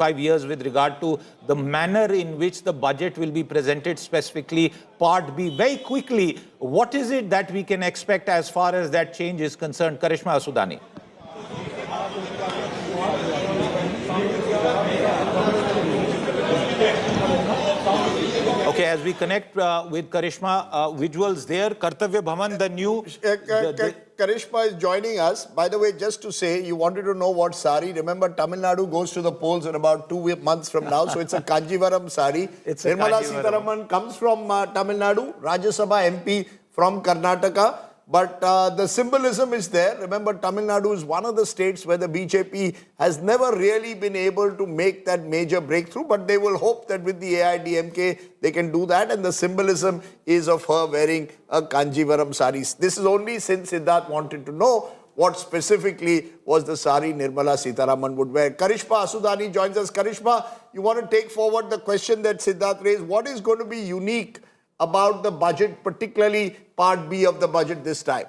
5 years with regard to the manner in which the budget will be presented, specifically Part B. Very quickly, what is it that we can expect as far as that change is concerned? Karishma Asudani. Okay, as we connect with Karishma, visuals there, Kartavya Bhavan, the new... Karishma is joining us. By the way, just to say, you wanted to know what sari. Remember, Tamil Nadu goes to the polls in about 2 months from now. So it's a Kanjivaram sari. Nirmala Sitharaman comes from Tamil Nadu, Rajya Sabha MP from Karnataka. But the symbolism is there. Remember, Tamil Nadu is one of the states where the BJP has never really been able to make that major breakthrough. But they will hope that with the AIDMK, they can do that. And the symbolism is of her wearing a Kanjivaram sari. This is only since Siddharth wanted to know what specifically was the sari Nirmala Sitharaman would wear. Karishma Asudani joins us. Karishma, you want to take forward the question that Siddharth raised. What is going to be unique about the budget, particularly Part B of the budget this time?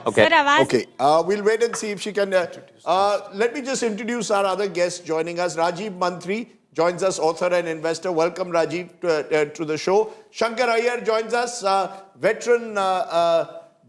Okay. Okay. We'll wait and see if she can. Let me just introduce our other guest joining us. Rajiv Mantri joins us, author and investor. Welcome, Rajiv, to the show. Shankar Iyer joins us, veteran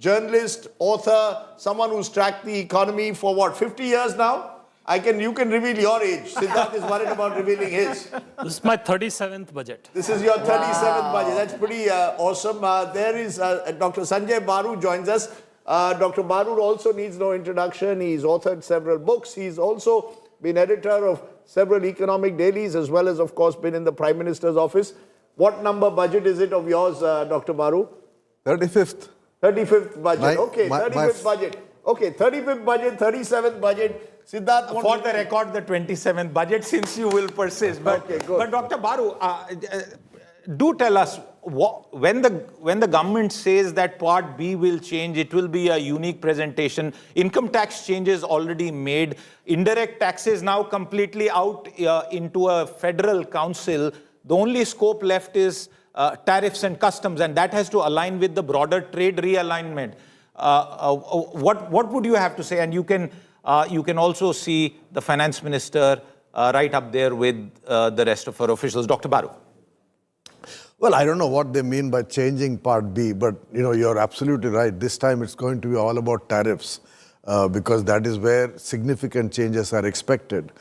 journalist, author, someone who's tracked the economy for what, 50 years now? You can reveal your age. Siddharth is worried about revealing his. This is my 37th budget. This is your 37th budget. That's pretty awesome. There is Dr. Sanjay Baru joins us. Dr. Baru also needs no introduction. He's authored several books. He's also been editor of several economic dailies, as well as, of course, been in the Prime Minister's office. What number budget is it of yours, Dr. Baru? 35th. 35th budget. Okay, 35th budget. Okay, 35th budget, 37th budget. Siddharth, for the record, the 27th budget, since you will persist. But, okay, good. But Dr. Baru, do tell us, when the government says that Part B will change, it will be a unique presentation. Income tax changes already made. Indirect taxes now completely out into a federal council. The only scope left is tariffs and customs, and that has to align with the broader trade realignment. What would you have to say? And you can also see the finance minister right up there with the rest of her officials. Dr. Baru. Well, I don't know what they mean by changing Part B, but you're absolutely right. This time it's going to be all about tariffs because that is where significant changes are expected.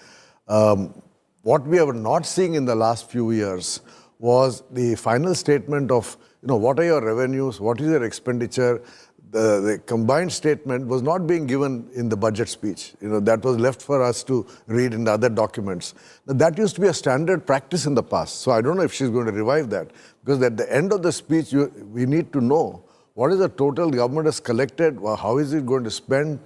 What we are not seeing in the last few years was the final statement of, what are your revenues, what is your expenditure. The combined statement was not being given in the budget speech. That was left for us to read in the other documents. Now, that used to be a standard practice in the past. So I don't know if she's going to revive that. Because at the end of the speech, we need to know what is the total the government has collected, how is it going to spend.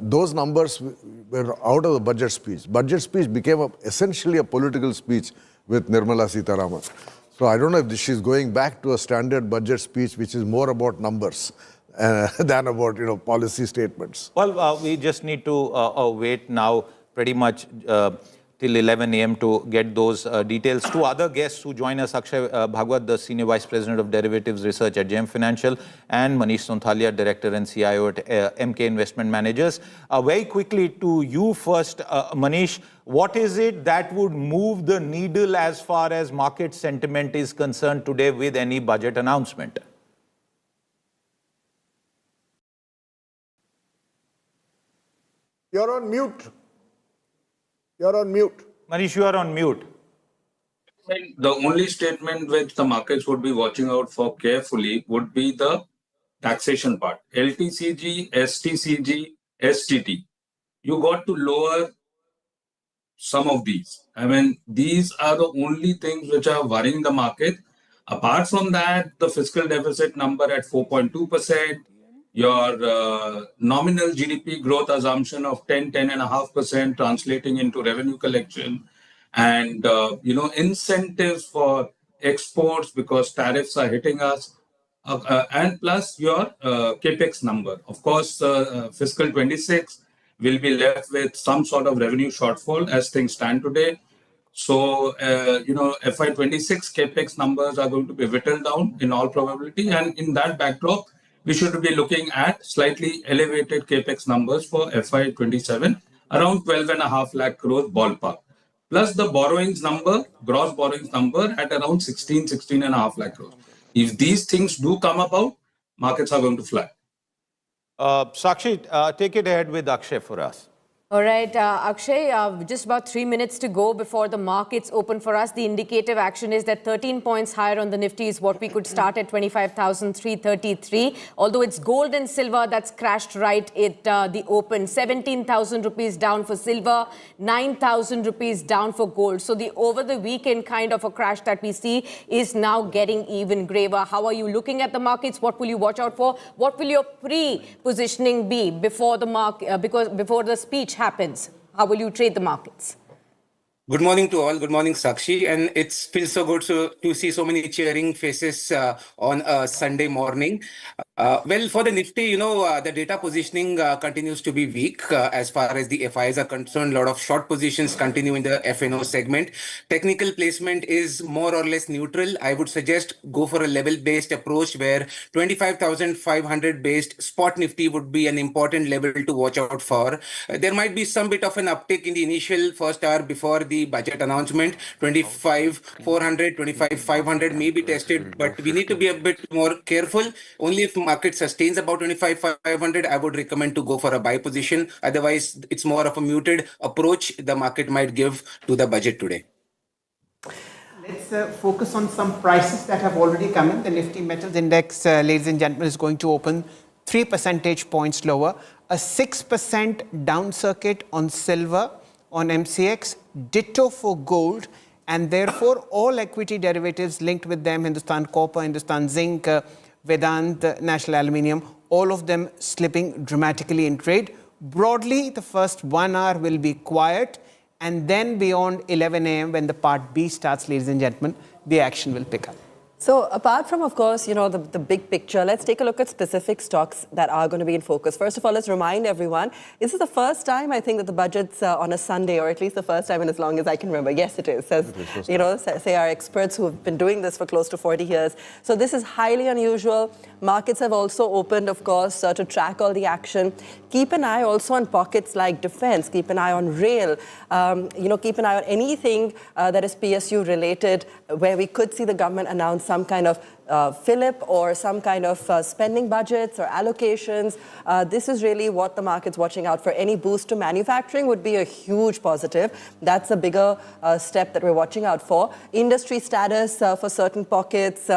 Those numbers were out of the budget speech. Budget speech became essentially a political speech with Nirmala Sitharaman. So I don't know if she's going back to a standard budget speech, which is more about numbers than about, policy statements. Well, we just need to wait now pretty much till 11 a.m. to get those details. Two other guests who join us, Akshay Bhagwat, the Senior Vice President of Derivatives Research at JM Financial, and Manish Sonthalia, Director and CIO at MK Investment Managers. Very quickly to you first, Manish, what is it that would move the needle as far as market sentiment is concerned today with any budget announcement? You're on mute. You're on mute. Manish, you are on mute. The only statement which the markets would be watching out for carefully would be the taxation part. LTCG, STCG, STT. You got to lower some of these. These are the only things which are worrying the market. Apart from that, the fiscal deficit number at 4.2%, your nominal GDP growth assumption of 10.5% translating into revenue collection, and incentives for exports because tariffs are hitting us, and plus your capex number. Of course, fiscal 26 will be left with some sort of revenue shortfall as things stand today. So, FY26 capex numbers are going to be whittled down in all probability, and in that backdrop, we should be looking at slightly elevated capex numbers for FY27, around 12.5 lakh crores ballpark. Plus the borrowings number, gross borrowings number at around 16.5 lakh crores. If these things do come about, markets are going to fly. Sakshi, take it ahead with Akshay for us. All right, Akshay, just about 3 minutes to go before the markets open for us. The indicative action is that 13 points higher on the Nifty is what we could start at 25,333. Although it's gold and silver that's crashed right at the open. 17,000 rupees down for silver, 9,000 rupees down for gold. So the over the weekend kind of a crash that we see is now getting even graver. How are you looking at the markets? What will you watch out for? What will your pre-positioning be before the before the speech happens? How will you trade the markets? Good morning to all. Good morning, Sakshi. And it feels so good to see so many cheering faces on a Sunday morning. Well, for the Nifty, the data positioning continues to be weak as far as the FIs are concerned. A lot of short positions continue in the FNO segment. Technical placement is more or less neutral. I would suggest go for a level-based approach where 25,500 based spot Nifty would be an important level to watch out for. There might be some bit of an uptick in the initial first hour before the budget announcement. 25,400, 25,500 may be tested, but we need to be a bit more careful. Only if market sustains about 25,500, I would recommend to go for a buy position. Otherwise, it's more of a muted approach the market might give to the budget today. Let's focus on some prices that have already come in. The Nifty Metals Index, ladies and gentlemen, is going to open 3 percentage points lower. A 6% down circuit on silver, on MCX, ditto for gold, and therefore all equity derivatives linked with them, Hindustan Copper, Hindustan Zinc, Vedant, National Aluminium, all of them slipping dramatically in trade. Broadly, the first 1 hour will be quiet, and then beyond 11 a.m. when the part B starts, ladies and gentlemen, the action will pick up. So apart from, of course, the big picture, let's take a look at specific stocks that are going to be in focus. First of all, let's remind everyone, this is the first time, I think, that the budget's on a Sunday, or at least the first time in as long as I can remember. Yes, it is, say our experts who have been doing this for close to 40 years. So this is highly unusual. Markets have also opened, of course, to track all the action. Keep an eye also on pockets like defense. Keep an eye on rail. Keep an eye on anything that is PSU related, where we could see the government announce some kind of fillip or some kind of spending budgets or allocations. This is really what the market's watching out for. Any boost to manufacturing would be a huge positive. That's a bigger step that we're watching out for. Industry status for certain pockets.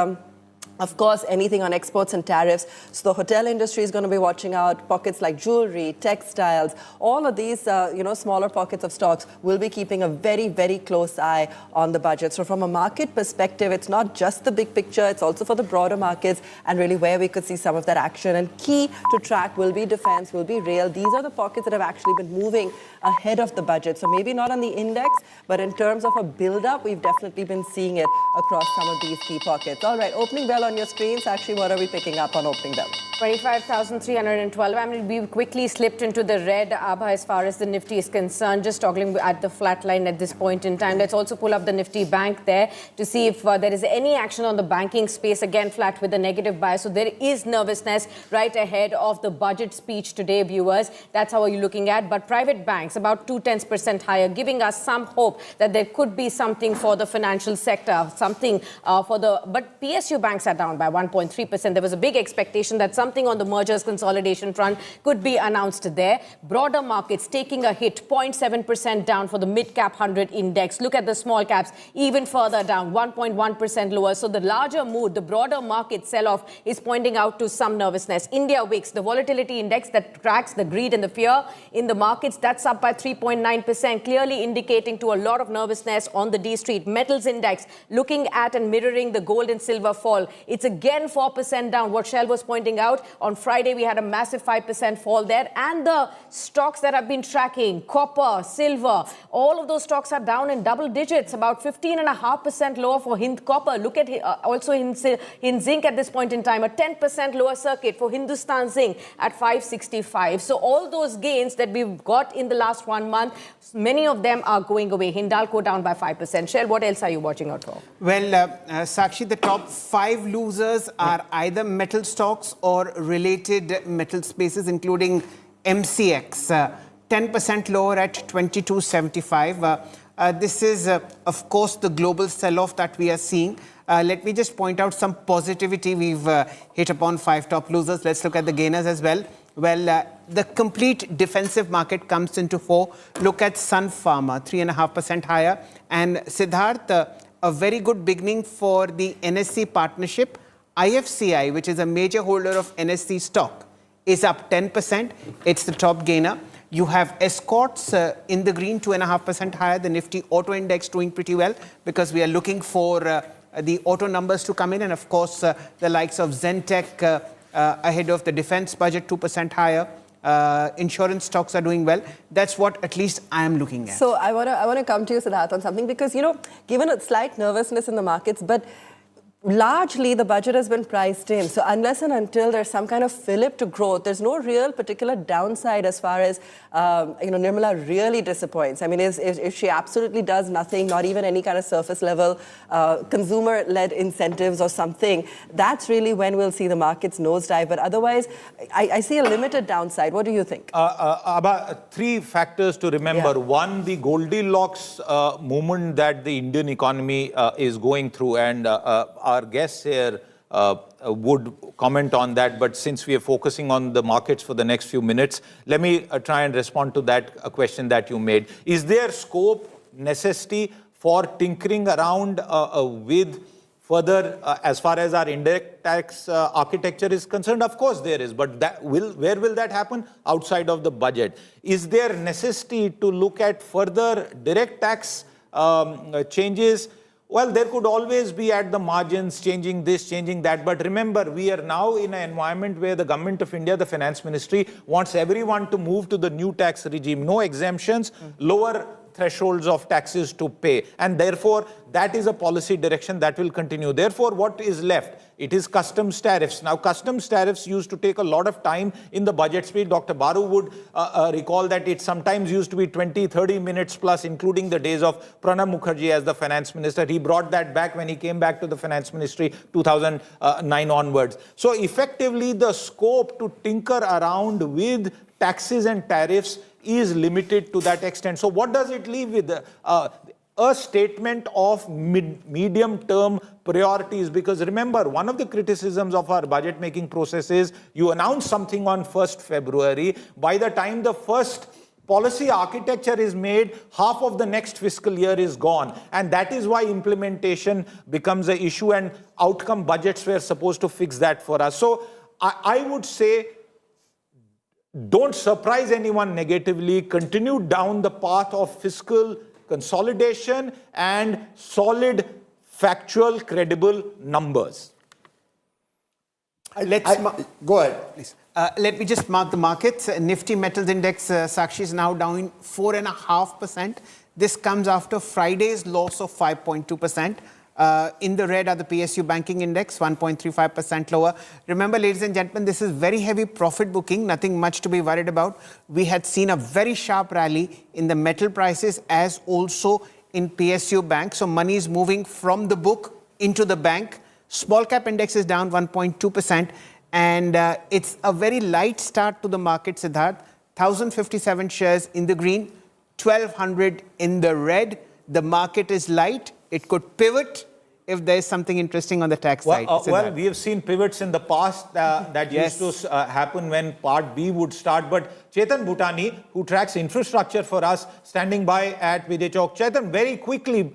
Of course, anything on exports and tariffs. So the hotel industry is going to be watching out. Pockets like jewelry, textiles, all of these, smaller pockets of stocks will be keeping a very, very close eye on the budget. So from a market perspective, it's not just the big picture. It's also for the broader markets and really where we could see some of that action. And key to track will be defense, will be rail. These are the pockets that have actually been moving ahead of the budget. So maybe not on the index, but in terms of a build-up, we've definitely been seeing it across some of these key pockets. All right, opening bell on your screens. Actually, what are we picking up on opening bell? 25,312. I mean, we've quickly slipped into the red, Abha, as far as the Nifty is concerned, just toggling at the flat line at this point in time. Let's also pull up the Nifty Bank there to see if there is any action on the banking space. Again, flat with a negative bias. So there is nervousness right ahead of the budget speech today, viewers. That's how are you looking at. But private banks, about 0.2% higher, giving us some hope that there could be something for the financial sector, something but PSU banks are down by 1.3%. There was a big expectation that something on the mergers consolidation front could be announced there. Broader markets taking a hit, 0.7% down for the mid-cap 100 index. Look at the small caps, even further down, 1.1% lower. So the larger mood, the broader market sell-off is pointing out to some nervousness. India Wix, the volatility index that tracks the greed and the fear in the markets, that's up by 3.9%, clearly indicating to a lot of nervousness on the D Street. Metals index, looking at and mirroring the gold and silver fall. It's again 4% down. What Shell was pointing out, on Friday we had a massive 5% fall there. And the stocks that have been tracking, copper, silver, all of those stocks are down in double digits, about 15.5% lower for Hind Copper. Look at also in Zinc at this point in time, a 10% lower circuit for Hindustan Zinc at 565. So all those gains that we've got in the last 1 month, many of them are going away. Hindalco down by 5%. Shell, what else are you watching out for? Well, Sakshi, the top 5 losers are either metal stocks or related metal spaces, including MCX, 10% lower at 22.75. This is, of course, the global sell-off that we are seeing. Let me just point out some positivity. We've hit upon 5 top losers. Let's look at the gainers as well. Well, the complete defensive market comes into 4. Look at Sun Pharma, 3.5% higher. And Siddharth, a very good beginning for the NSC partnership. IFCI, which is a major holder of NSC stock, is up 10%. It's the top gainer. You have Escorts in the green, 2.5% higher. The Nifty Auto Index doing pretty well because we are looking for the auto numbers to come in. And of course, the likes of Zentech ahead of the defense budget, 2% higher. Insurance stocks are doing well. That's what at least I am looking at. So I want to come to you, Siddharth, on something because, given a slight nervousness in the markets, but largely the budget has been priced in. So unless and until there's some kind of fillip to growth, there's no real particular downside as far as, Nirmala really disappoints. I mean, if she absolutely does nothing, not even any kind of surface level consumer-led incentives or something, that's really when we'll see the markets nosedive. But otherwise, I see a limited downside. What do you think? About 3 factors to remember. Yeah. One, the Goldilocks movement that the Indian economy is going through, and our guests here would comment on that, but since we are focusing on the markets for the next few minutes, let me try and respond to that question that you made. Is there scope, necessity for tinkering around with further as far as our indirect tax architecture is concerned? Of course there is, but where will that happen? Outside of the budget. Is there necessity to look at further direct tax changes? Well, there could always be at the margins changing this, changing that. But remember, we are now in an environment where the government of India, the finance ministry, wants everyone to move to the new tax regime. No exemptions, lower thresholds of taxes to pay. And therefore, that is a policy direction that will continue. Therefore, what is left? It is customs tariffs. Now, customs tariffs used to take a lot of time in the budget speech. Dr. Baru would recall that it sometimes used to be 20, 30 minutes plus, including the days of Pranab Mukherjee as the finance minister. He brought that back when he came back to the finance ministry 2009 onwards. So effectively, the scope to tinker around with taxes and tariffs is limited to that extent. So what does it leave with? A statement of medium-term priorities, because remember, one of the criticisms of our budget-making process is you announce something on 1st February. By the time the first policy architecture is made, half of the next fiscal year is gone. And that is why implementation becomes an issue, and outcome budgets were supposed to fix that for us. So I would say, don't surprise anyone negatively. Continue down the path of fiscal consolidation and solid, factual, credible numbers. Go ahead. Please. Let me just mark the markets. Nifty Metals Index, Sakshi, is now down 4.5%. This comes after Friday's loss of 5.2%. In the red are the PSU Banking Index, 1.35% lower. Remember, ladies and gentlemen, this is very heavy profit booking, nothing much to be worried about. We had seen a very sharp rally in the metal prices as also in PSU Bank. So money is moving from the book into the bank. Small cap index is down 1.2%. And it's a very light start to the market, Siddharth. 1,057 shares in the green, 1,200 in the red. The market is light. It could pivot if there is something interesting on the tax side. Well, we have seen pivots in the past that used to happen when Part B would start. But Chetan Bhutani, who tracks infrastructure for us, standing by at Vijay Chowk. Chetan, very quickly,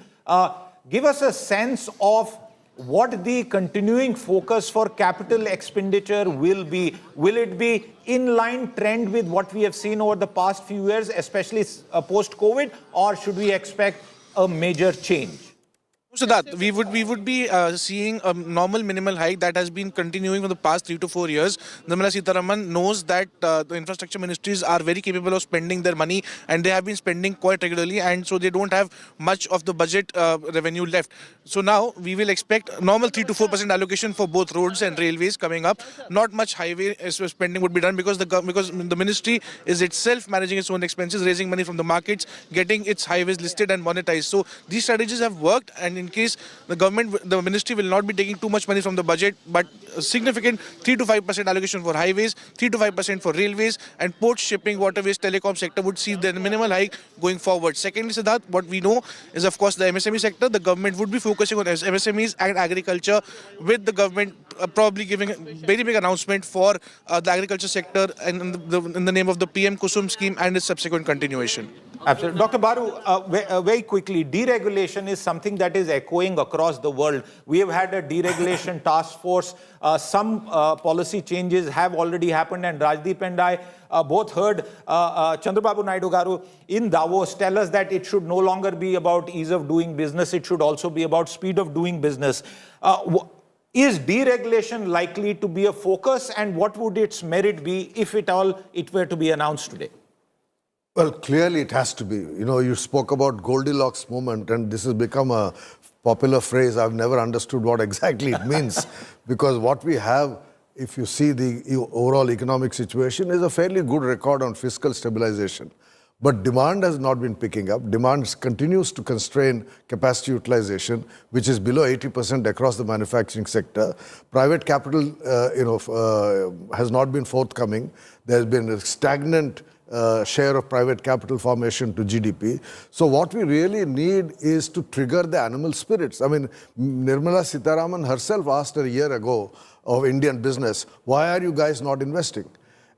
give us a sense of what the continuing focus for capital expenditure will be. Will it be in-line trend with what we have seen over the past few years, especially post-COVID, or should we expect a major change? So that we would be seeing a normal minimal hike that has been continuing for the past 3 to 4 years. Nirmala Sitharaman knows that the infrastructure ministries are very capable of spending their money, and they have been spending quite regularly, and so they don't have much of the budget revenue left. So now we will expect normal 3 to 4% allocation for both roads and railways coming up. Not much highway spending would be done because the ministry is itself managing its own expenses, raising money from the markets, getting its highways listed and monetized. So these strategies have worked, and in case the ministry will not be taking too much money from the budget, but a significant 3 to 5% allocation for highways, 3 to 5% for railways, and port, shipping, waterways, telecom sector would see the minimal hike going forward. Secondly, Siddharth, what we know is, of course, the MSME sector. The government would be focusing on MSMEs and agriculture, with the government probably giving a very big announcement for the agriculture sector and in the name of the PM Kusum scheme and its subsequent continuation. Absolutely. Dr. Baru, very quickly, deregulation is something that is echoing across the world. We have had a deregulation task force. Some policy changes have already happened, and Rajdeep and I both heard Chandrababu Naidu Garu in Davos tell us that it should no longer be about ease of doing business, it should also be about speed of doing business. Is deregulation likely to be a focus, and what would its merit be if at all it were to be announced today? Well, clearly it has to be. You know, you spoke about Goldilocks moment, and this has become a popular phrase. I've never understood what exactly it means, because what we have, if you see the overall economic situation, is a fairly good record on fiscal stabilization. But demand has not been picking up. Demand continues to constrain capacity utilization, which is below 80% across the manufacturing sector. Private capital, has not been forthcoming. There's been a stagnant share of private capital formation to GDP. So what we really need is to trigger the animal spirits. I mean, Nirmala Sitharaman herself asked a year ago of Indian business, why are you guys not investing?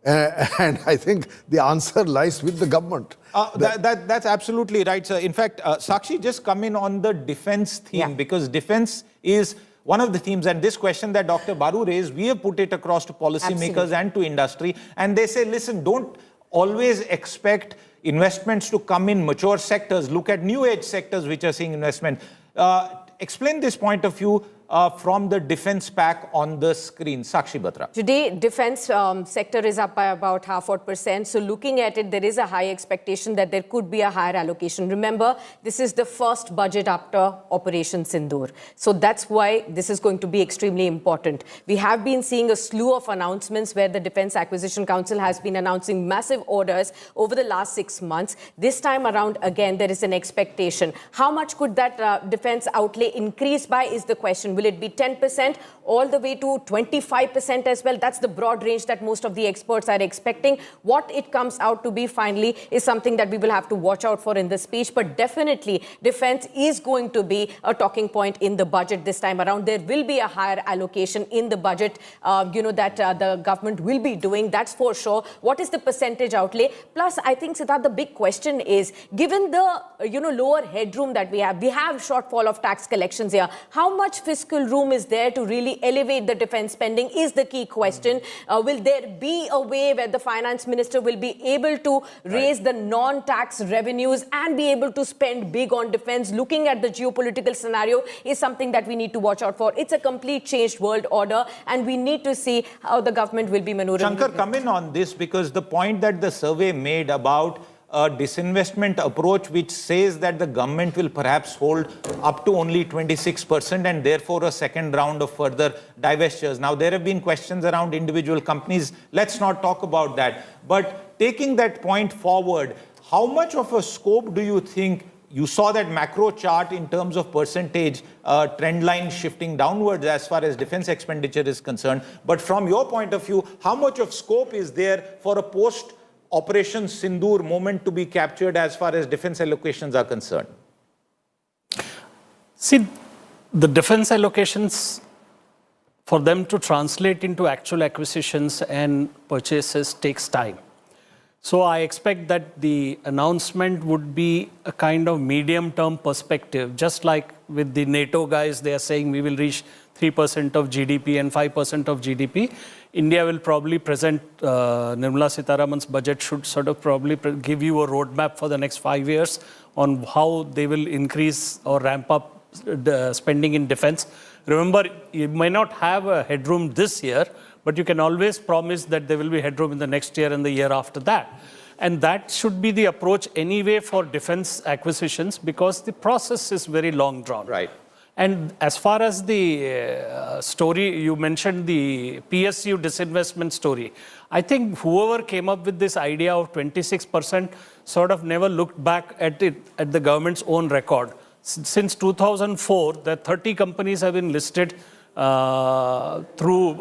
And I think the answer lies with the government. That's absolutely right, sir. In fact, Sakshi, just come in on the defense theme, because defense is one of the themes. And this question that Dr. Baru raised, we have put it across to policymakers and to industry. And they say, listen, don't always expect investments to come in mature sectors. Look at new age sectors which are seeing investment. Explain this point of view from the defense pack on the screen. Sakshi Batra. Today, defense sector is up by about 0.5%. So looking at it, there is a high expectation that there could be a higher allocation. Remember, this is the first budget after Operation Sindoor. So that's why this is going to be extremely important. We have been seeing a slew of announcements where the Defense Acquisition Council has been announcing massive orders over the last 6 months. This time around, again, there is an expectation. How much could that defense outlay increase by is the question. Will it be 10% all the way to 25% as well? That's the broad range that most of the experts are expecting. What it comes out to be finally is something that we will have to watch out for in the speech. But definitely, defense is going to be a talking point in the budget this time around. There will be a higher allocation in the budget, that the government will be doing. That's for sure. What is the percentage outlay? Plus, I think, Siddharth, the big question is, given the, lower headroom that we have shortfall of tax collections here. How much fiscal room is there to really elevate the defense spending is the key question. Will there be a way where the finance minister will be able to raise the non-tax revenues and be able to spend big on defense? Looking at the geopolitical scenario is something that we need to watch out for. It's a complete changed world order, and we need to see how the government will be maneuvering. Shankar, come in on this, because the point that the survey made about a disinvestment approach which says that the government will perhaps hold up to only 26% and therefore a second round of further divestitures. Now, there have been questions around individual companies. Let's not talk about that. But taking that point forward, how much of a scope do you think? You saw that macro chart in terms of percentage trend line shifting downwards as far as defense expenditure is concerned. But from your point of view, how much of scope is there for a post-Operation Sindoor moment to be captured as far as defense allocations are concerned? See, the defense allocations, for them to translate into actual acquisitions and purchases takes time. So I expect that the announcement would be a kind of medium-term perspective, just like with the NATO guys, they are saying we will reach 3% of GDP and 5% of GDP. India will probably present, Nirmala Sitharaman's budget should sort of probably give you a roadmap for the next 5 years on how they will increase or ramp up the spending in defense. Remember, you may not have a headroom this year, but you can always promise that there will be headroom in the next year and the year after that. And that should be the approach anyway for defense acquisitions, because the process is very long drawn. Right. And as far as the story, you mentioned the PSU disinvestment story. I think whoever came up with this idea of 26% sort of never looked back at it, at the government's own record. since 2004, the 30 companies have been listed through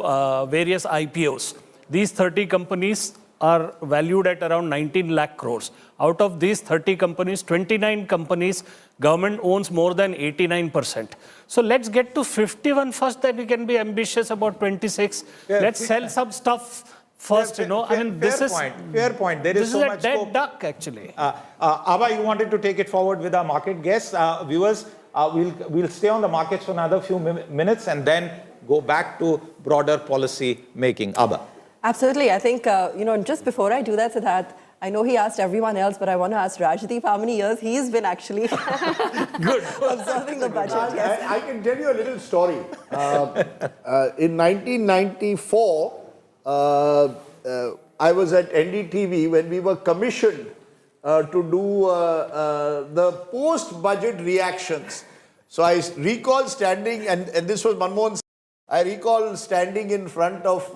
various IPOs. These 30 companies are valued at around 19 lakh crores. Out of these 30 companies, 29 companies, government owns more than 89%. So let's get to 51 first, then we can be ambitious about 26. Let's sell some stuff first, you know. I mean, this is fair point. There is so much This is a dead scope. duck, actually. Abha, you wanted to take it forward with our market guests. Viewers, we'll stay on the markets for another few minutes and then go back to broader policy making. Abha. Absolutely. I think, just before I do that, Siddharth, I know he asked everyone else, but I want to ask Rajdeep how many years he's been actually observing the budget. Yes. I can tell you a little story. In 1994, I was at NDTV when we were commissioned to do the post-budget reactions. So I recall standing, and this was Manmohan Singh, I recall standing in front of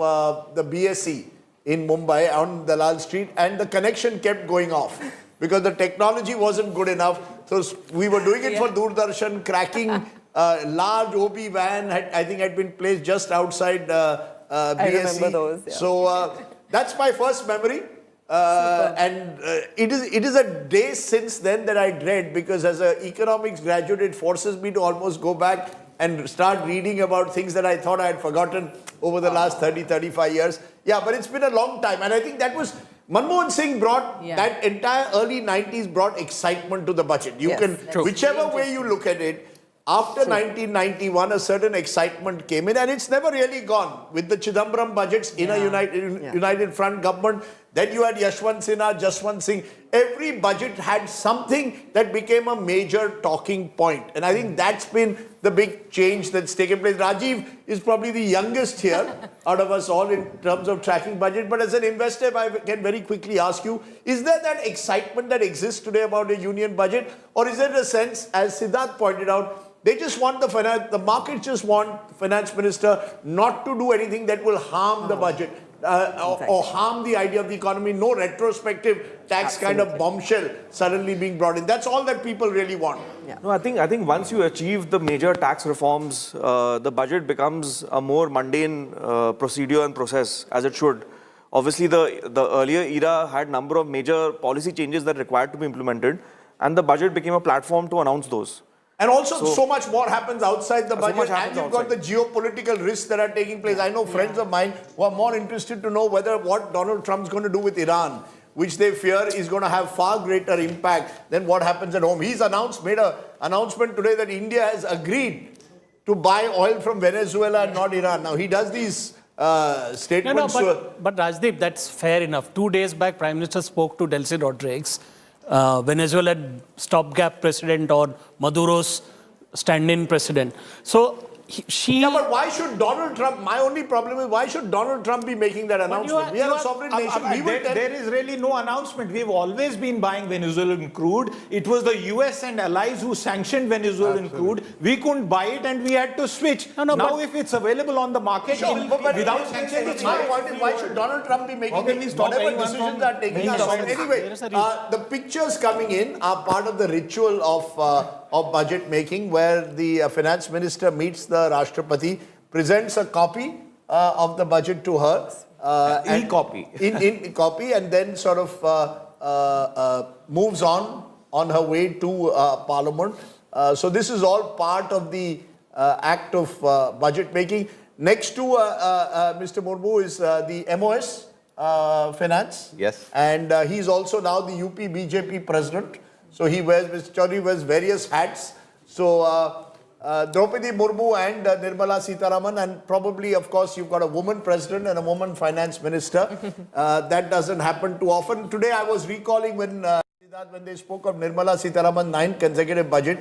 the BSE in Mumbai on Dalal Street, and the connection kept going off because the technology wasn't good enough. So we were doing it for Doordarshan, cracking large OB van, I think had been placed just outside BSE. I remember those. Yeah. So that's my first memory. And it is a day since then that I dread, because as an economics graduate, it forces me to almost go back and start reading about things that I thought I had forgotten over the last 30, 35 years. Yeah, but it's been a long time. And I think that was, Manmohan Singh brought, that entire early 90s brought excitement to the budget. You can, whichever way you look at it, after 1991, a certain excitement came in, and it's never really gone. With the Chidambaram budgets in a United Front government, then you had Yashwant Sinha, Jaswant Singh. Every budget had something that became a major talking point. And I think that's been the big change that's taken place. Rajiv is probably the youngest here out of us all in terms of tracking budget. But as an investor, I can very quickly ask you, is there that excitement that exists today about a union budget? Or is there a sense, as Siddharth pointed out, they just want the markets just want the finance minister not to do anything that will harm the budget or harm the idea of the economy. No retrospective tax kind of bombshell suddenly being brought in. That's all that people really want. Yeah. No, I think once you achieve the major tax reforms, the budget becomes a more mundane procedure and process, as it should. Obviously, the earlier era had a number of major policy changes that required to be implemented, and the budget became a platform to announce those. And also, so much more happens outside the budget, and you've got the geopolitical risks that are taking place. I know friends of mine who are more interested to know what Donald Trump's going to do with Iran, which they fear is going to have far greater impact than what happens at home. He's made an announcement today that India has agreed to buy oil from Venezuela and not Iran. Now, he does these statements. But Rajdeep, that's fair enough. 2 days back, Prime Minister spoke to Delcy Rodriguez, Venezuelan stopgap president or Maduro's stand-in president. So but why should Donald Trump, my only problem is, why should Donald Trump be making that announcement? We are a sovereign nation. There is really no announcement. We've always been buying Venezuelan crude. It was the US and allies who sanctioned Venezuelan crude. We couldn't buy it and we had to switch. Now if it's available on the market without sanctions, it's my point is, why should Donald Trump be making whatever decisions are taking us off? Anyway, the pictures coming in are part of the ritual of budget making, where the finance minister meets the Rashtrapati, presents a copy of the budget to her. E-copy. In copy, and then sort of moves on her way to Parliament. So this is all part of the act of budget making. Next to Mr. Murmu is the MOS Finance. Yes. And he's also now the UP BJP president. So Mr. Chaudhary wears various hats. So Draupadi Murmu and Nirmala Sitharaman, and probably, of course, you've got a woman president and a woman finance minister. That doesn't happen too often. Today I was recalling when they spoke of Nirmala Sitharaman's 9th consecutive budget.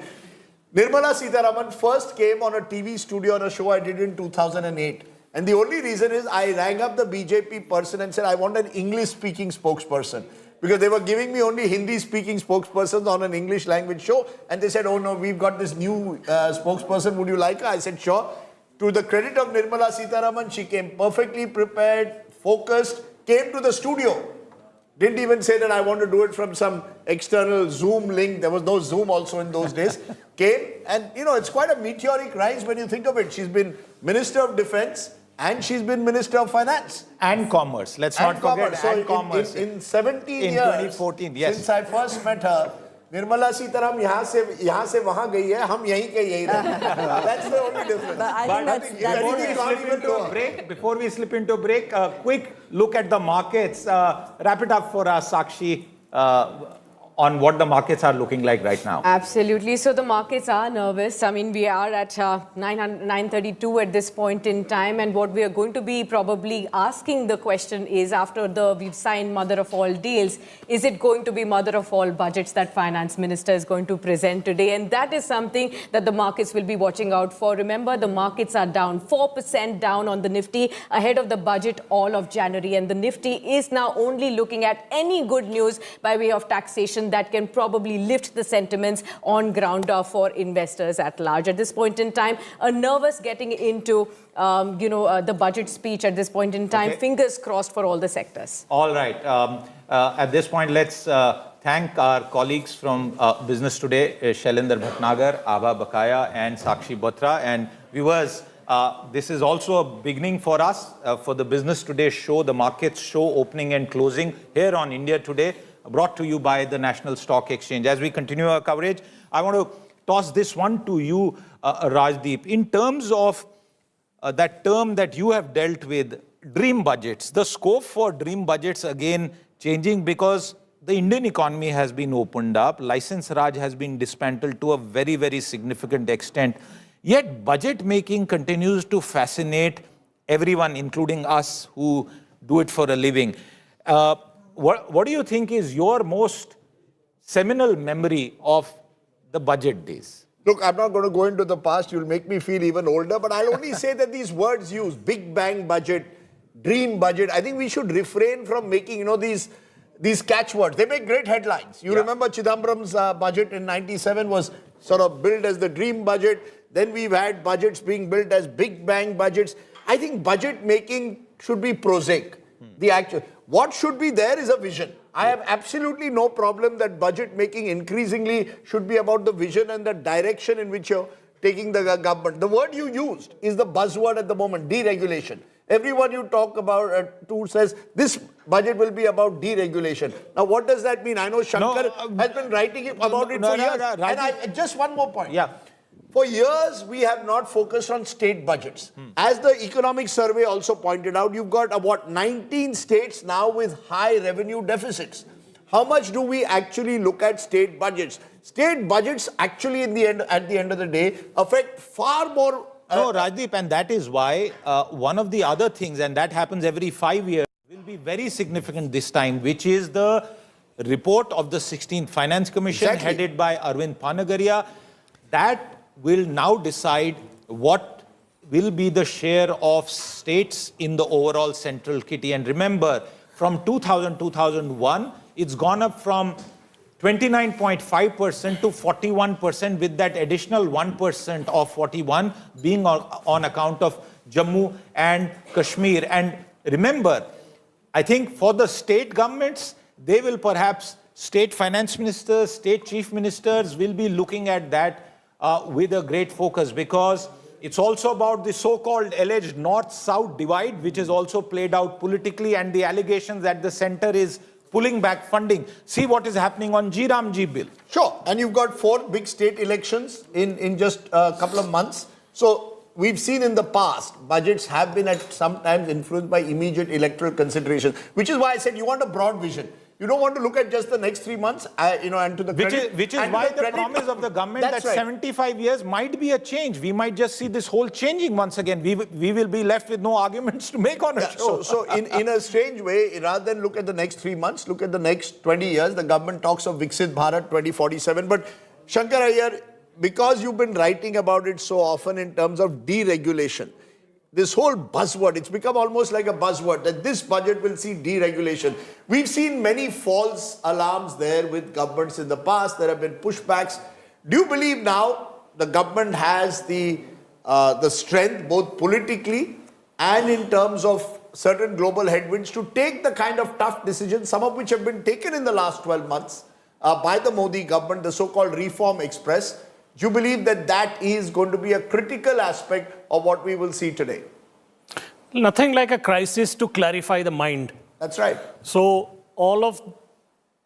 Nirmala Sitharaman first came on a TV studio on a show I did in 2008. And the only reason is I rang up the BJP person and said, I want an English-speaking spokesperson. Because they were giving me only Hindi-speaking spokespersons on an English language show. And they said, oh no, we've got this new spokesperson. Would you like her? I said, sure. To the credit of Nirmala Sitharaman, she came perfectly prepared, focused, came to the studio. Didn't even say that I want to do it from some external Zoom link. There was no Zoom also in those days. Came and, it's quite a meteoric rise when you think of it. She's been Minister of Defense and she's been Minister of Finance. And Commerce. Let's not forget. So and Commerce. In 17 in years, 2014, yes. since I first met her, Nirmala Sitharaman यहाँ से वहाँ गई है, हम यहीं के यहीं रहे. That's the only difference. But I think Before we slip into a break, a quick look at the markets. Wrap it up for us, Sakshi, on what the markets are looking like right now. Absolutely. So the markets are nervous. I mean, we are at 932 at this point in time. And what we are going to be probably asking the question is, after we've signed mother of all deals, is it going to be mother of all budgets that Finance Minister is going to present today? And that is something that the markets will be watching out for. Remember, the markets are down 4% down on the Nifty ahead of the budget all of January. And the Nifty is now only looking at any good news by way of taxation that can probably lift the sentiments on ground for investors at large. At this point in time, a nervous getting into, the budget speech at this point in time. Okay. Fingers crossed for all the sectors. All right. At this point, let's thank our colleagues from Business Today, Shailendra Bhatnagar, Abha Bakaya, and Sakshi Batra. And viewers, this is also a beginning for us for the Business Today show, the markets show opening and closing here on India Today, brought to you by the National Stock Exchange. As we continue our coverage, I want to toss this one to you, Rajdeep. In terms of that term that you have dealt with, dream budgets, the scope for dream budgets again changing because the Indian economy has been opened up, license Raj has been dismantled to a very, very significant extent. Yet budget making continues to fascinate everyone, including us who do it for a living. What do you think is your most seminal memory of the budget days? Look, I'm not going to go into the past. You'll make me feel even older. But I'll only say that these words used, big bang budget, dream budget, I think we should refrain from making, these catchwords. They make great headlines. You remember Chidambaram's budget in 97 was sort of billed as the dream budget. Then we've had budgets being built as big bang budgets. I think budget making should be prosaic. What should be there is a vision. I have absolutely no problem that budget making increasingly should be about the vision and the direction in which you're taking the government. The word you used is the buzzword at the moment, deregulation. Everyone you talk about says this budget will be about deregulation. Now, what does that mean? I know Shankar has been writing about it for years. And just one more point. Yeah. For years, we have not focused on state budgets. As the economic survey also pointed out, you've got 19 states now with high revenue deficits. How much do we actually look at state budgets? State budgets actually at the end of the day affect far more. No, Rajdeep, and that is why one of the other things, and that happens every 5 years, will be very significant this time, which is the report of the 16th Finance Commission headed by Arvind Panagaria. That will now decide what will be the share of states in the overall central kitty. And remember, from 2000-2001, it's gone up from 29.5% to 41%, with that additional 1% of 41 being on account of Jammu and Kashmir. And remember, I think for the state governments, they will perhaps, state finance ministers, state chief ministers will be looking at that with a great focus, because it's also about the so-called alleged north-south divide, which is also played out politically, and the allegations that the center is pulling back funding. See what is happening on G bill. Sure, and you've got 4 big state elections in just a couple of months. So we've seen in the past, budgets have been at sometimes influenced by immediate electoral considerations, which is why I said you want a broad vision. You don't want to look at just the next 3 months, and to the credit. Which is why the promise of the government that 75 years might be a change. We might just see this whole changing once again. We will be left with no arguments to make on a show. So in a strange way, rather than look at the next 3 months, look at the next 20 years. The government talks of Viksit Bharat 2047. But Shankar Iyer, because you've been writing about it so often in terms of deregulation, this whole buzzword, it's become almost like a buzzword that this budget will see deregulation. We've seen many false alarms there with governments in the past. There have been pushbacks. Do you believe now the government has the strength, both politically and in terms of certain global headwinds to take the kind of tough decisions, some of which have been taken in the last 12 months by the Modi government, the so-called Reform Express. Do you believe that that is going to be a critical aspect of what we will see today? Nothing like a crisis to clarify the mind. That's right. So all of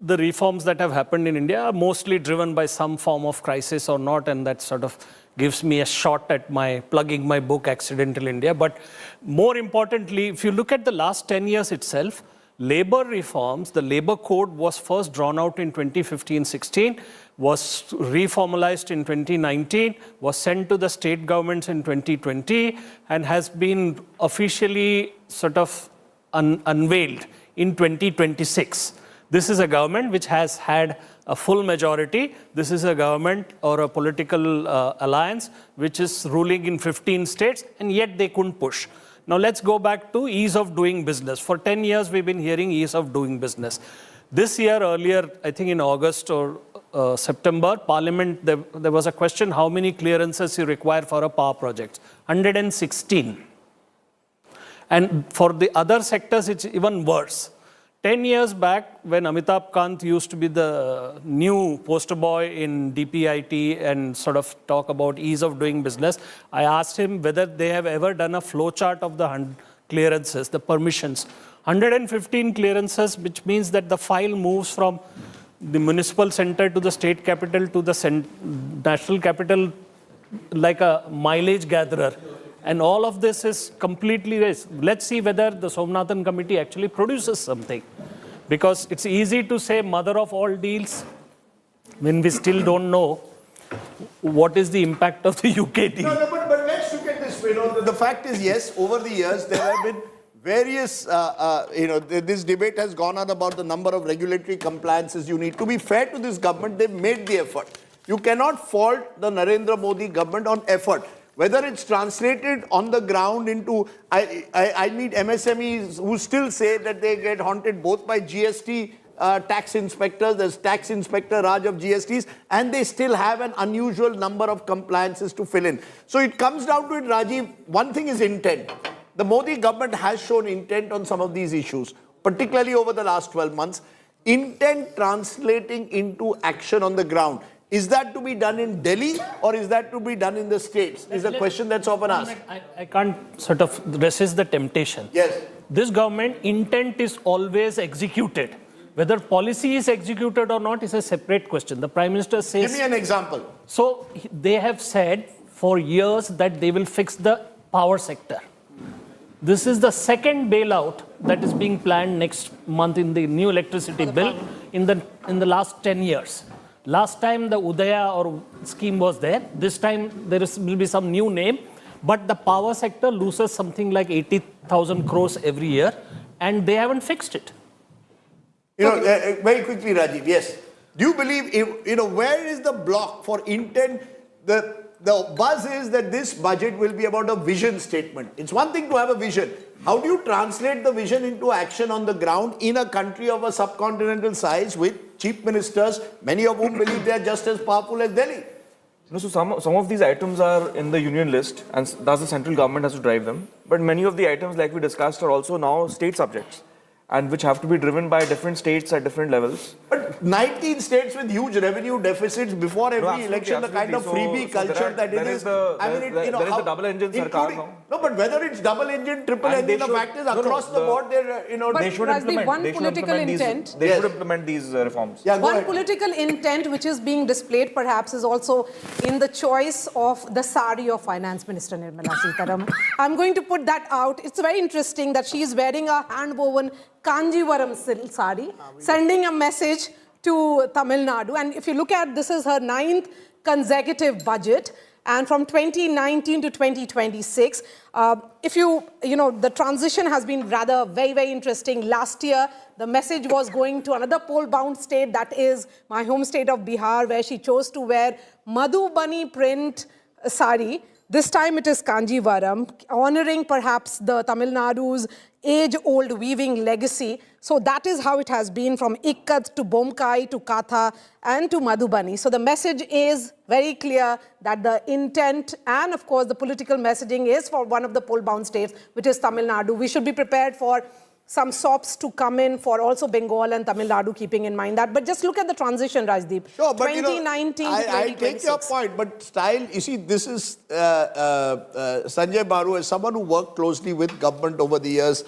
the reforms that have happened in India are mostly driven by some form of crisis or not, and that sort of gives me a shot at plugging my book, Accidental India. But more importantly, if you look at the last 10 years itself, labor reforms, the labor code was first drawn out in 2015-16, was reformalized in 2019, was sent to the state governments in 2020, and has been officially sort of unveiled in 2026. This is a government which has had a full majority. This is a government or a political alliance which is ruling in 15 states, and yet they couldn't push. Now let's go back to ease of doing business. For 10 years, we've been hearing ease of doing business. This year, earlier, I think in August or September, Parliament, there was a question, how many clearances you require for a power project? 116. And for the other sectors, it's even worse. 10 years back, when Amitabh Kant used to be the new poster boy in DPIT and sort of talk about ease of doing business, I asked him whether they have ever done a flowchart of the clearances, the permissions. 115 clearances, which means that the file moves from the municipal center to the state capital to the national capital like a mileage gatherer. And all of this is completely raised. Let's see whether the Somnathan committee actually produces something. Because it's easy to say mother of all deals when we still don't know what is the impact of the UK deal. No, but let's look at this. The fact is, yes, over the years, there have been various, this debate has gone on about the number of regulatory compliances you need. To be fair to this government, they've made the effort. You cannot fault the Narendra Modi government on effort. Whether it's translated on the ground into, I meet MSMEs who still say that they get haunted both by GST tax inspectors, there's tax inspector Raj of GSTs, and they still have an unusual number of compliances to fill in. So it comes down to it, Rajiv, one thing is intent. The Modi government has shown intent on some of these issues, particularly over the last 12 months. Intent translating into action on the ground. Is that to be done in Delhi or is that to be done in the states? Is a question that's often asked. I can't sort of resist the temptation. Yes. This government intent is always executed. Whether policy is executed or not is a separate question. The Prime Minister says... Give me an example. So they have said for years that they will fix the power sector. This is the second bailout that is being planned next month in the new electricity bill in the last 10 years. Last time the Udaya or scheme was there. This time will be some new name. But the power sector loses something like 80,000 crores every year, and they haven't fixed it. Very quickly, Rajiv, yes. Do you believe, where is the block for intent? The buzz is that this budget will be about a vision statement. It's one thing to have a vision. How do you translate the vision into action on the ground in a country of a subcontinental size with chief ministers, many of whom believe they are just as powerful as Delhi? So some of these items are in the union list, and thus the central government has to drive them. But many of the items, like we discussed, are also now state subjects, and which have to be driven by different states at different levels. But 19 states with huge revenue deficits before every election, the kind of freebie culture that it is. There is the double engine sarkar now. No, but whether it's double engine, triple engine, the fact is across the board, they should implement these reforms. Yeah, one political intent which is being displayed perhaps is also in the choice of the sari of Finance Minister Nirmala Sitharaman. I'm going to put that out. It's very interesting that she is wearing a hand-woven Kanjivaram silk sari, sending a message to Tamil Nadu. And if you look at, this is her 9th consecutive budget. And from 2019 to 2026, the transition has been rather very, very interesting. Last year, the message was going to another poll-bound state, that is my home state of Bihar, where she chose to wear Madhubani print sari. This time it is Kanjivaram, honoring perhaps the Tamil Nadu's age-old weaving legacy. So that is how it has been from Ikkat to Bomkai to Katha and to Madhubani. So the message is very clear that the intent and, of course, the political messaging is for one of the poll-bound states, which is Tamil Nadu. We should be prepared for some SOPs to come in for also Bengal and Tamil Nadu, keeping in mind that. But just look at the transition, Rajdeep. Sure, but 2019 to I 2026. take your point, but style, you see, this is Sanjay Baru, as someone who worked closely with government over the years.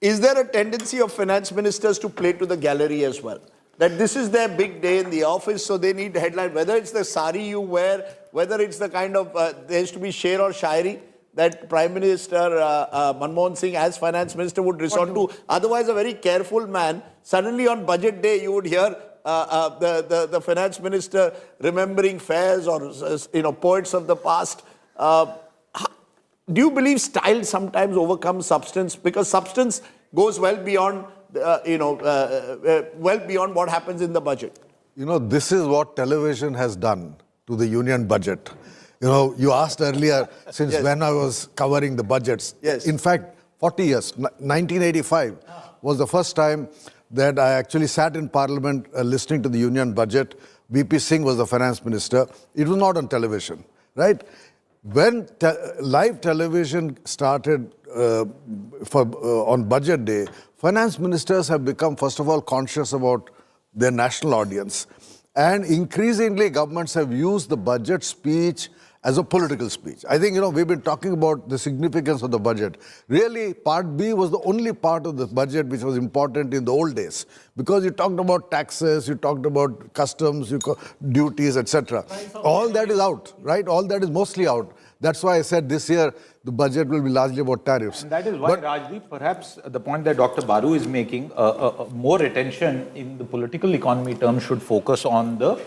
Is there a tendency of finance ministers to play to the gallery as well? That this is their big day in the office, so they need headline, whether it's the sari you wear, whether it's the kind of, there has to be sher or shairi that Prime Minister Manmohan Singh as Finance Minister would resort to. Otherwise, a very careful man, suddenly on budget day, you would hear the Finance Minister remembering fairs or poets of the past. Do you believe style sometimes overcomes substance? Because substance goes well beyond, well beyond what happens in the budget. This is what television has done to the union budget. You asked earlier, since when I was covering the budgets. Yes. In fact, 40 years. 1985 was the first time that I actually sat in Parliament listening to the union budget. VP Singh was the finance minister. It was not on television, right? When live television started on budget day, finance ministers have become, first of all, conscious about their national audience. And increasingly, governments have used the budget speech as a political speech. I think, we've been talking about the significance of the budget. Really, Part B was the only part of the budget which was important in the old days. Because you talked about taxes, you talked about customs, duties, etc. All that is out, right? All that is mostly out. That's why I said this year, the budget will be largely about tariffs. And that is why, Rajdeep, perhaps the point that Dr. Baru is making, more attention in the political economy terms should focus on the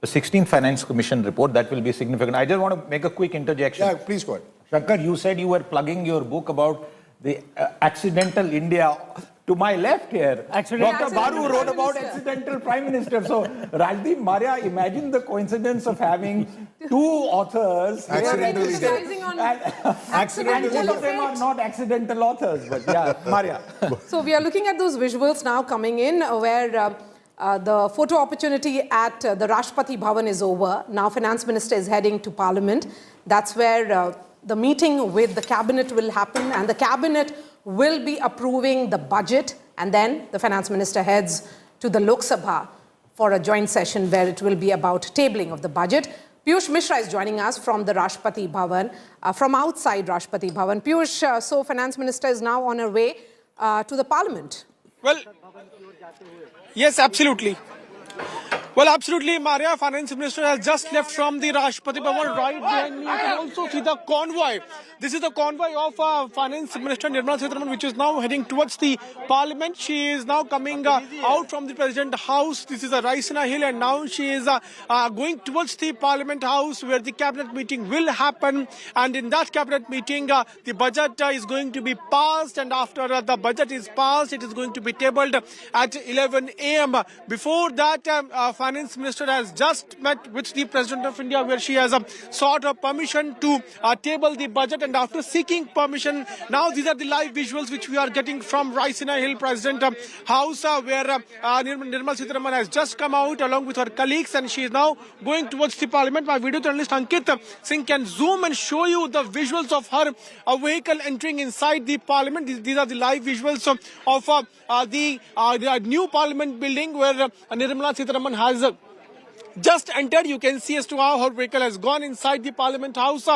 16th Finance Commission report. That will be significant. I just want to make a quick interjection. Yeah, please go ahead. Shankar, you said you were plugging your book about the accidental India. To my left here, Dr. Baru wrote about accidental Prime Minister. So, Rajdeep, Maria, imagine the coincidence of having two authors. Accidentally. And both of them are not accidental authors. But yeah, Maria. So we are looking at those visuals now coming in where the photo opportunity at the Rashtrapati Bhavan is over. Now Finance Minister is heading to Parliament. That's where the meeting with the Cabinet will happen, and the Cabinet will be approving the budget, and then the Finance Minister heads to the Lok Sabha for a joint session where it will be about tabling of the budget. Piyush Mishra is joining us from the Rashtrapati Bhavan, from outside Rashtrapati Bhavan. Piyush, so Finance Minister is now on her way to the Parliament. Well, yes, absolutely. Well, absolutely, Maria. Finance Minister has just left from the Rashtrapati Bhavan. Right behind me, you can also see the convoy. This is the convoy of Finance Minister Nirmala Sitharaman, which is now heading towards the Parliament. She is now coming out from the President House. This is a Raisina Hill, and now she is going towards the Parliament House, where the Cabinet meeting will happen. And in that Cabinet meeting, the budget is going to be passed. And after the budget is passed, it is going to be tabled at 11 a.m. Before that, Finance Minister has just met with the President of India, where she has sought a permission to table the budget. And after seeking permission, now these are the live visuals which we are getting from Raisina Hill President House, where Nirmala Sitharaman has just come out along with her colleagues, and she is now going towards the Parliament. My video journalist Ankit Singh can zoom and show you the visuals of her vehicle entering inside the Parliament. These are the live visuals of the new Parliament building, where Nirmala Sitharaman has just entered. You can see as to how her vehicle has gone inside the Parliament House.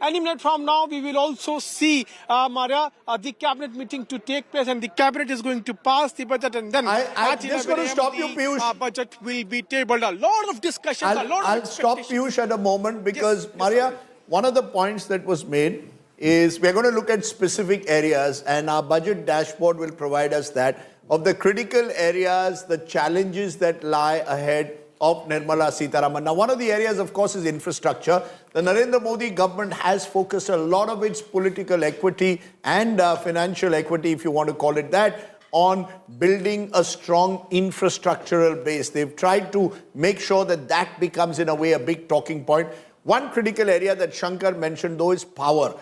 Any minute from now, we will also see, Maria, the Cabinet meeting to take place, and the Cabinet is going to pass the budget, and then I'm just going to stop you, Piyush. Budget will be tabled. A lot of discussions, I'll stop Piyush at a moment because, yes, Maria, one of the points that was made is we're going to look at specific areas, and our budget dashboard will provide us that, of the critical areas, the challenges that lie ahead of Nirmala Sitharaman. Now, one of the areas, of course, is infrastructure. The Narendra Modi government has focused a lot of its political equity and financial equity, if you want to call it that, on building a strong infrastructural base. They've tried to make sure that that becomes, in a way, a big talking point. One critical area that Shankar mentioned, though, is power.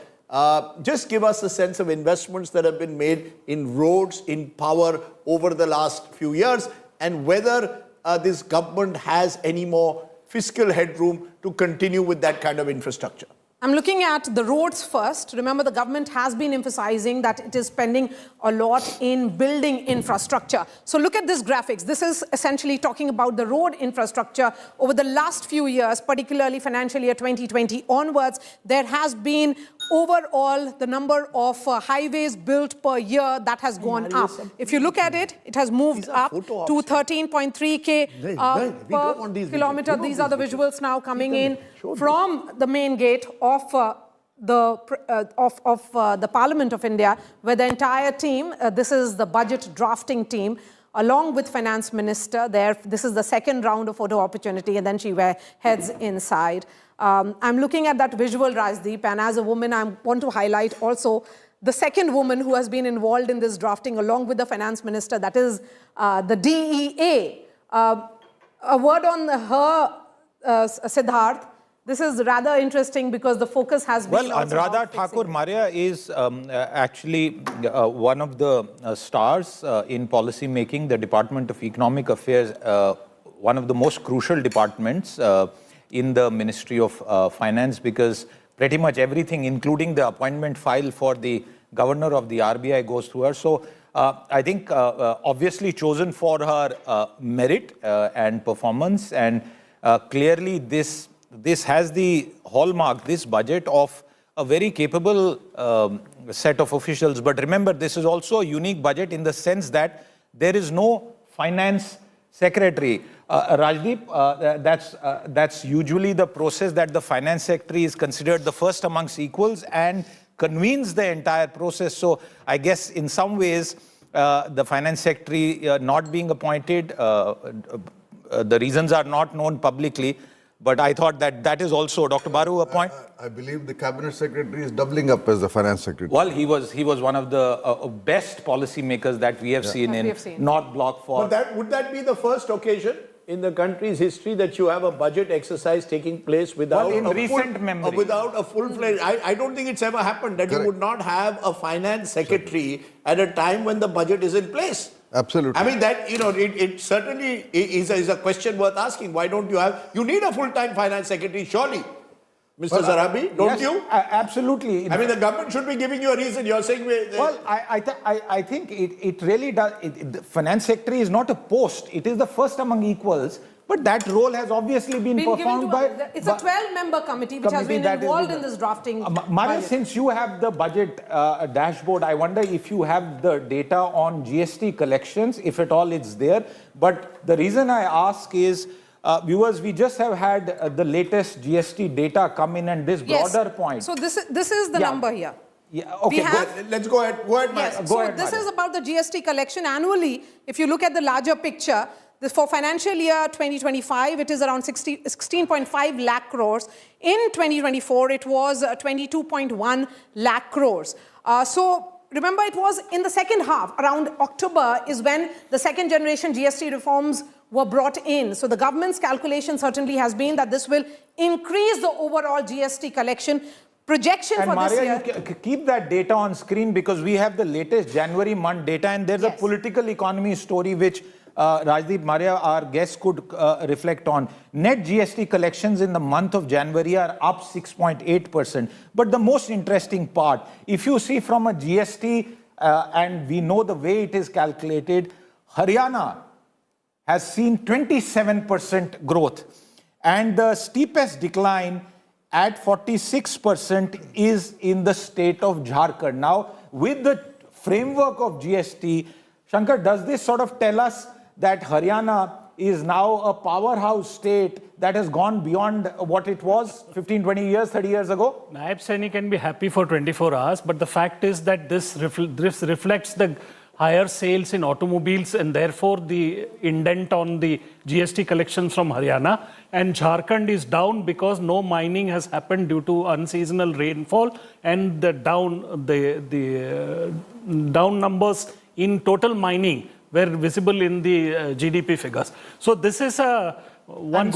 Just give us a sense of investments that have been made in roads, in power over the last few years, and whether this government has any more fiscal headroom to continue with that kind of infrastructure. I'm looking at the roads first. Remember, the government has been emphasizing that it is spending a lot in building infrastructure. So look at this graphics. This is essentially talking about the road infrastructure over the last few years, particularly financial year 2020 onwards. There has been overall the number of highways built per year that has gone up. If you look at it, it has moved up to 13.3K per kilometer. These are the visuals now coming in from the main gate of the Parliament of India, where the entire team, this is the budget drafting team, along with Finance Minister there. This is the second round of photo opportunity, and then she heads inside. I'm looking at that visual, Rajdeep, and as a woman, I want to highlight also the second woman who has been involved in this drafting, along with the Finance Minister, that is the DEA. A word on her, Siddharth. This is rather interesting because the focus has been... Well, Anuradha Thakur Maria is actually one of the stars in policy making. The Department of Economic Affairs, one of the most crucial departments in the Ministry of Finance, because pretty much everything, including the appointment file for the governor of the RBI, goes through her. So I think obviously chosen for her merit and performance, and clearly this has the hallmark, this budget, of a very capable set of officials. But remember, this is also a unique budget in the sense that there is no finance secretary. Rajdeep, that's usually the process, that the finance secretary is considered the first amongst equals and convenes the entire process. So I guess in some ways, the finance secretary not being appointed, the reasons are not known publicly. But I thought that is also Dr. Baru appoint. I believe the cabinet secretary is doubling up as the finance secretary. Well, he was one of the best policymakers that we have seen in North Block for. But would that be the first occasion in the country's history that you have a budget exercise taking place without without a full-fledged? I don't think it's ever happened that you would not have a finance secretary at a time when the budget is in place. Absolutely. I mean, that, it certainly is a question worth asking. Why don't you need a full-time finance secretary, surely, Mr. Zarabi, don't you? Absolutely. I mean, the government should be giving you a reason. You're saying... Well, I think it really does. The finance secretary is not a post. It is the first among equals. But that role has obviously been performed by... It's a 12-member committee which has been involved in this drafting. Maria, since you have the budget dashboard, I wonder if you have the data on GST collections, if at all it's there. But the reason I ask is, viewers, we just have had the latest GST data come in, and this broader point. So this is the number here. Yeah, okay, let's go ahead. This is about the GST collection annually. If you look at the larger picture, for financial year 2025, it is around 16.5 lakh crores. In 2024, it was 22.1 lakh crores. So remember, it was in the second half, around October, is when the second generation GST reforms were brought in. So the government's calculation certainly has been that this will increase the overall GST collection. Projection for Maria, this year. you keep that data on screen because we have the latest January month data, and there's a political economy story which Rajdeep, Maria, our guests could reflect on. Net GST collections in the month of January are up 6.8%. But the most interesting part, if you see from a GST, and we know the way it is calculated, Haryana has seen 27% growth. And the steepest decline at 46% is in the state of Jharkhand. Now, with the framework of GST, Shankar, does this sort of tell us that Haryana is now a powerhouse state that has gone beyond what it was 15, 20 years, 30 years ago? Naib Saini can be happy for 24 hours, but the fact is that this reflects the higher sales in automobiles and therefore the indent on the GST collections from Haryana. And Jharkhand is down because no mining has happened due to unseasonal rainfall, and the down numbers in total mining were visible in the GDP figures. So this is a one